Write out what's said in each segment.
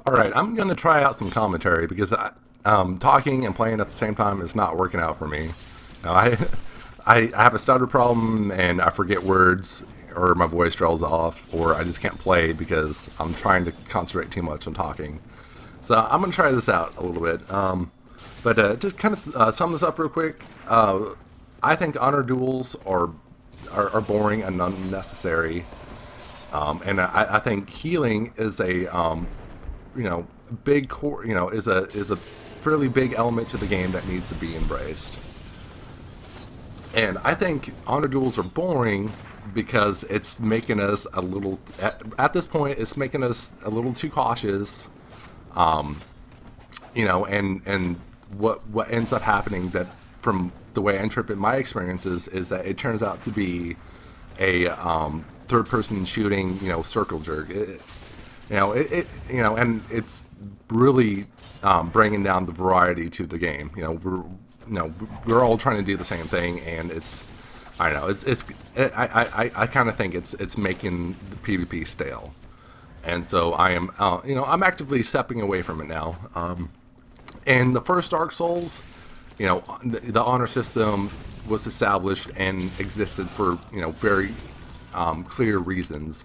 All right, I'm going to try out some commentary because talking and playing at the same time is not working out for me. Now, I have a stutter problem and I forget words, or my voice trails off, or I just can't play because I'm trying to concentrate too much on talking. So I'm going to try this out a little bit. But just kind of sum this up real quick. I think honor duels are boring and unnecessary. And I think healing is a big core, is a fairly big element to the game that needs to be embraced. And I think honor duels are boring because it's making us a little at this point it's making us a little too cautious. And what ends up happening, that from the way I interpret my experiences, is that it turns out to be a third person shooting, circle jerk. And it's really bringing down the variety to the game. We're all trying to do the same thing, and I don't know, I kind of think it's making the PvP stale, and so I am, I'm actively stepping away from it now. And the first Dark Souls, the honor system was established and existed for very clear reasons,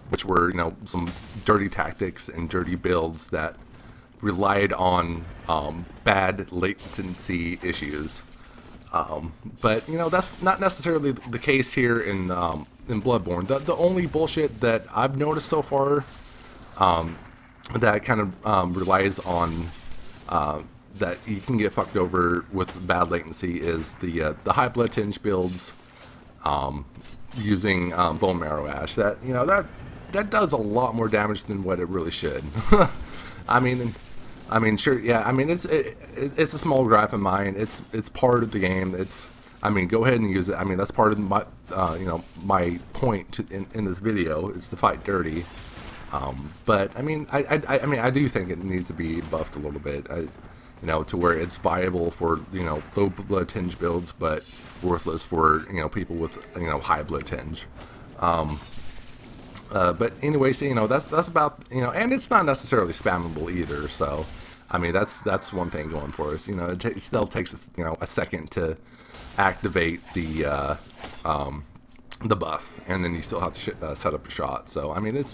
which were some dirty tactics and dirty builds that relied on bad latency issues. But that's not necessarily the case here in Bloodborne. The only bullshit that I've noticed so far that kind of relies on that you can get fucked over with bad latency is the high blood tinge builds using bone marrow ash. That does a lot more damage than what it really should. I mean, sure, yeah. I mean, it's a small gripe of mine. It's part of the game. Go ahead and use it. I mean, that's part of my my point in this video is to fight dirty. But I mean, I do think it needs to be buffed a little bit. To where it's viable for low blood tinge builds, but worthless for people with high blood tinge. But anyways, that's about and it's not necessarily spammable either. So, I mean, that's one thing going for us. It still takes us a second to activate the buff, and then you still have to set up a shot. So, I mean, it's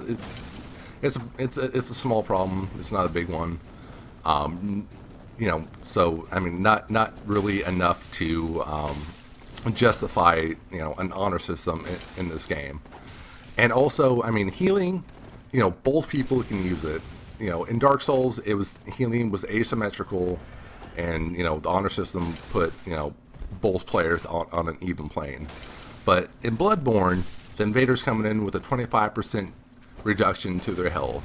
a small problem. It's not a big one. So I mean, not really enough to justify an honor system in this game. And also, I mean, healing, both people can use it. In Dark Souls, healing was asymmetrical, and the honor system put both players on an even plane. But in Bloodborne, the invaders coming in with a 25% reduction to their health.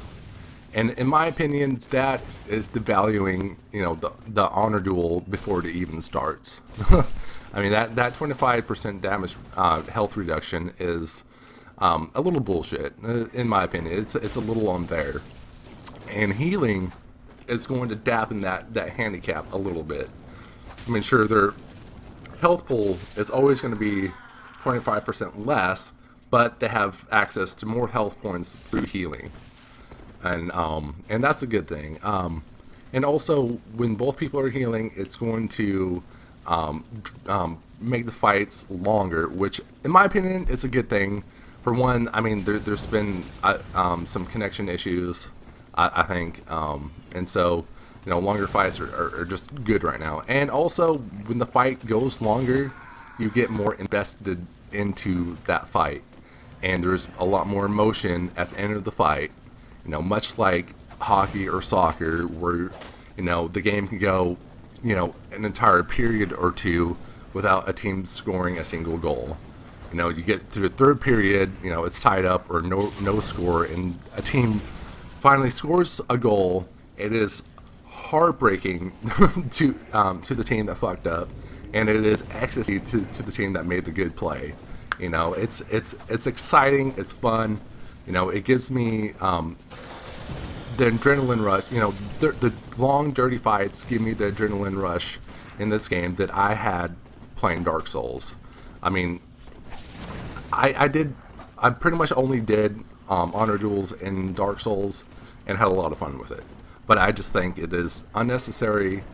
And in my opinion, that is devaluing, the honor duel before it even starts. I mean, that 25% damage health reduction is a little bullshit, in my opinion. It's a little unfair. And healing is going to dampen that handicap a little bit. I mean, sure, their health pool is always going to be 25% less, but they have access to more health points through healing. And that's a good thing. And also, when both people are healing, it's going to make the fights longer, which, in my opinion, is a good thing. For one, I mean, there's been some connection issues, I think, and so longer fights are just good right now. And also, when the fight goes longer, you get more invested into that fight, and there's a lot more emotion at the end of the fight. Much like hockey or soccer, where the game can go an entire period or two without a team scoring a single goal. You get to the third period, it's tied up or no score, and a team finally scores a goal. It is heartbreaking to the team that fucked up, and it is ecstasy to the team that made the good play. It's exciting, it's fun. It gives me the adrenaline rush. The long, dirty fights give me the adrenaline rush in this game that I had playing Dark Souls. I mean, I pretty much only did honor duels in Dark Souls, and had a lot of fun with it. But I just think it is unnecessary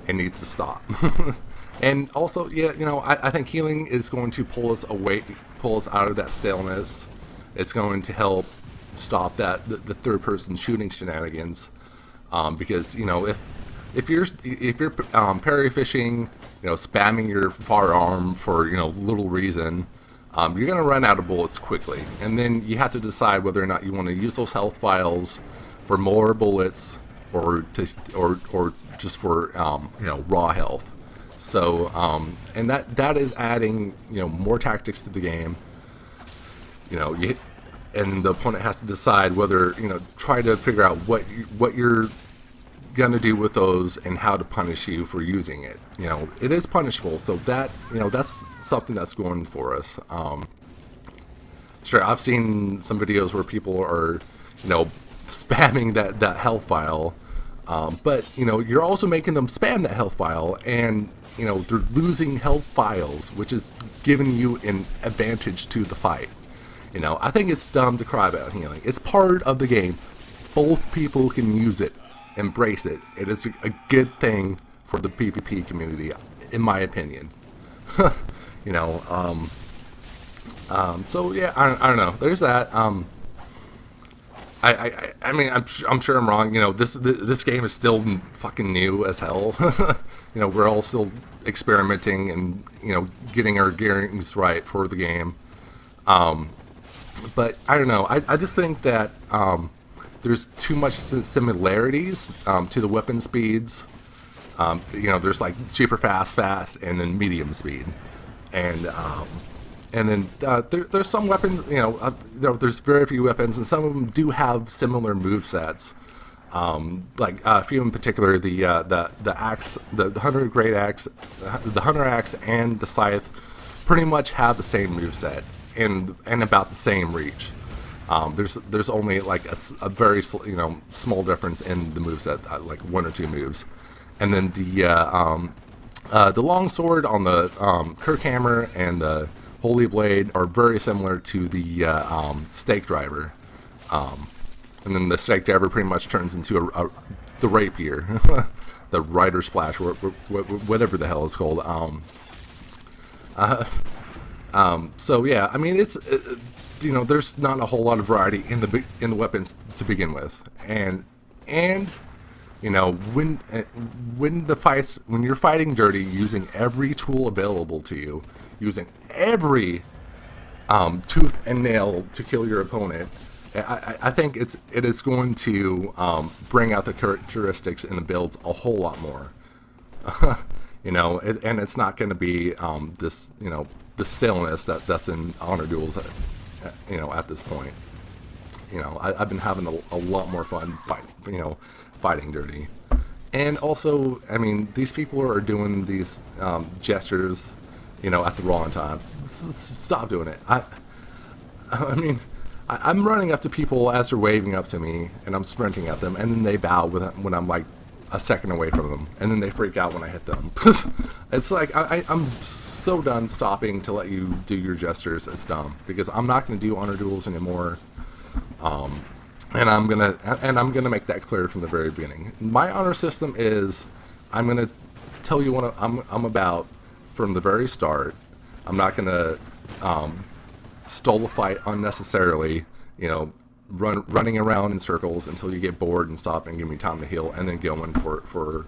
and needs to stop. And also, yeah, I think healing is going to pull us out of that staleness. It's going to help stop the third person shooting shenanigans, because if you're parry fishing, spamming your firearm for little reason, you're gonna run out of bullets quickly, and then you have to decide whether or not you want to use those health vials for more bullets or just for raw health. So and that is adding more tactics to the game. And the opponent has to decide whether try to figure out what you're gonna do with those and how to punish you for using it. It is punishable, so that that's something that's going for us. Sure, I've seen some videos where people are spamming that health file, but you're also making them spam that health file, and they're losing health files, which is giving you an advantage to the fight. I think it's dumb to cry about healing. It's part of the game. Both people can use it, embrace it. It is a good thing for the PvP community, in my opinion. So yeah, I don't know. There's that. I mean, I'm sure I'm wrong. This game is still fucking new as hell. We're all still experimenting and getting our gearings right for the game. But I don't know. I just think that there's too much similarities to the weapon speeds. There's like super fast, and then medium speed, and then there's some weapons. There's very few weapons, and some of them do have similar movesets. Like a few in particular, the axe, the hunter great axe, the hunter axe, and the scythe, pretty much have the same moveset and about the same reach. There's only like a very small difference in the moveset, like one or two moves, and then the long sword on the Kirk hammer and the Holy Blade are very similar to the stake driver, and then the stake driver pretty much turns into the rapier, the rider splash, whatever the hell it's called. So yeah, I mean it's there's not a whole lot of variety in the weapons to begin with, and when you're fighting dirty, using every tool available to you, using every tooth and nail to kill your opponent, I think it is going to bring out the characteristics in the builds a whole lot more. And it's not going to be this the staleness that's in honor duels at this point. I've been having a lot more fun fighting dirty. And also, I mean, these people are doing these gestures at the wrong times. Stop doing it. I mean, I'm running up to people as they're waving up to me, and I'm sprinting at them, and then they bow when I'm like a second away from them, and then they freak out when I hit them. It's like I'm so done stopping to let you do your gestures. It's dumb, because I'm not going to do honor duels anymore, and I'm gonna make that clear from the very beginning. My honor system is I'm gonna tell you what I'm about from the very start. I'm not gonna stall the fight unnecessarily, running around in circles until you get bored and stop and give me time to heal, and then going for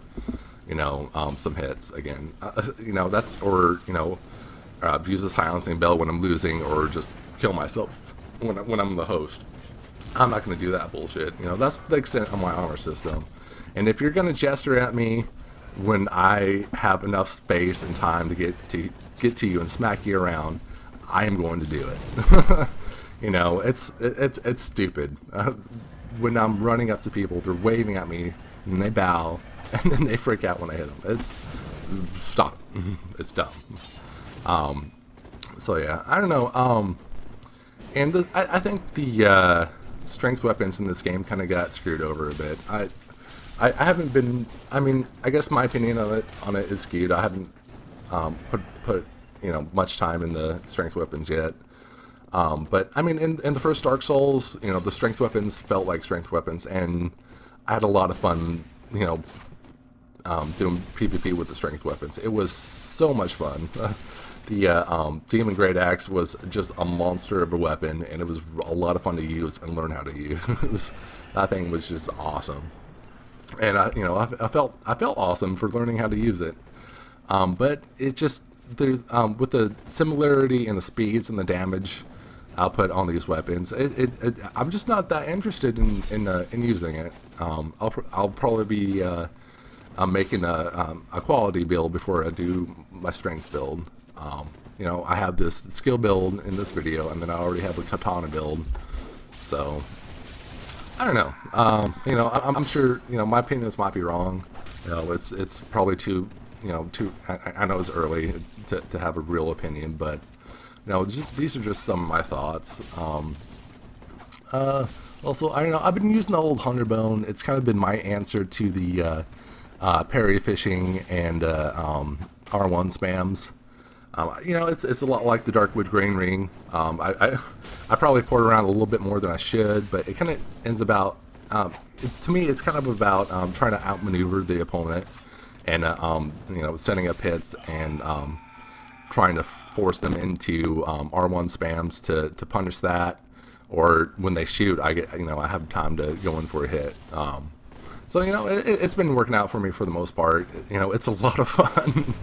some hits again. That, or use a silencing bell when I'm losing, or just kill myself when I'm the host. I'm not going to do that bullshit. That's the extent of my honor system. And if you're going to gesture at me when I have enough space and time to get to you and smack you around, I am going to do it. It's stupid. When I'm running up to people, they're waving at me, and they bow, and then they freak out when I hit them. Stop. It's dumb. So yeah, I don't know. And I think the strength weapons in this game kind of got screwed over a bit. I haven't been. I mean, I guess my opinion on it is skewed. I haven't put much time in the strength weapons yet. But I mean, in the first Dark Souls, you know, the strength weapons felt like strength weapons, and I had a lot of fun, you know, doing PvP with the strength weapons. It was so much fun. The Demon Great Axe was just a monster of a weapon, and it was a lot of fun to use and learn how to use. That thing was just awesome, and I felt awesome for learning how to use it. But it just there's with the similarity in the speeds and the damage output on these weapons, I'm just not that interested in using it. I'll probably be I'm making a quality build before I do my strength build. You know, I have this skill build in this video, and then I already have a katana build. So, I don't know. You know, I'm sure, you know, my opinions might be wrong. You know, it's probably too, you know, I know it's early to have a real opinion, but, you know, these are just some of my thoughts. Also, I don't know, I've been using the old Hunter Bone. It's kind of been my answer to the parry fishing and R1 spams. You know, it's a lot like the Darkwood Grain Ring. I probably poured around a little bit more than I should, but it kind of ends about, to me, it's kind of about trying to outmaneuver the opponent and, you know, setting up hits and trying to force them into R1 spams to punish that, or when they shoot, I have time to go in for a hit. So, you know, it's been working out for me for the most part. You know, it's a lot of fun.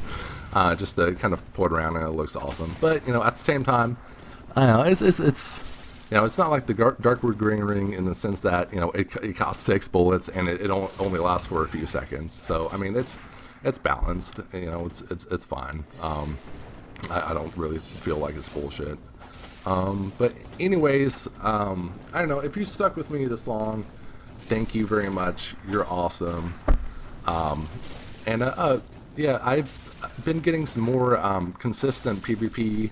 Just to kind of pull it around, and it looks awesome. But, you know, at the same time, I don't know, it's you know, it's not like the Darkwood Green Ring in the sense that, you know, it costs 6 bullets and it only lasts for a few seconds. So, I mean, it's balanced. You know, it's fine. I don't really feel like it's bullshit. But anyways, I don't know, if you stuck with me this long, thank you very much. You're awesome. Yeah, I've been getting some more consistent PvP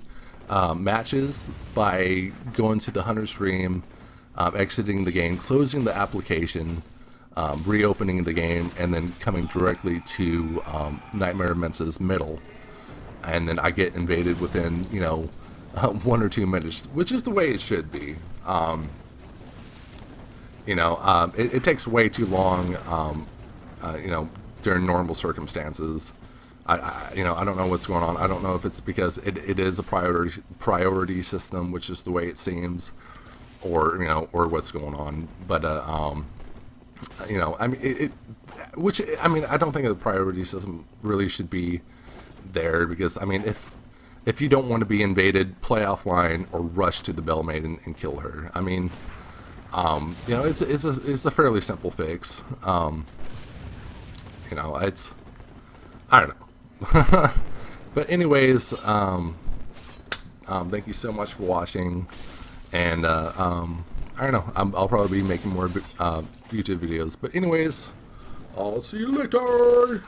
matches by going to the Hunter stream, exiting the game, closing the application, reopening the game, and then coming directly to Nightmare Mensa's middle. And then I get invaded within, you know, 1 or 2 minutes, which is the way it should be. You know, it takes way too long, you know, during normal circumstances. You know, I don't know what's going on. I don't know if it's because it is a priority system, which is the way it seems, or, you know, or what's going on. But you know, I mean, I don't think the priority system really should be there, because, I mean, if you don't want to be invaded, play offline or rush to the Bell Maiden and kill her. I mean, you know, it's a fairly simple fix. You know, I don't know. But anyways, thank you so much for watching, and I don't know, I'll probably be making more YouTube videos. But anyways, I'll see you later.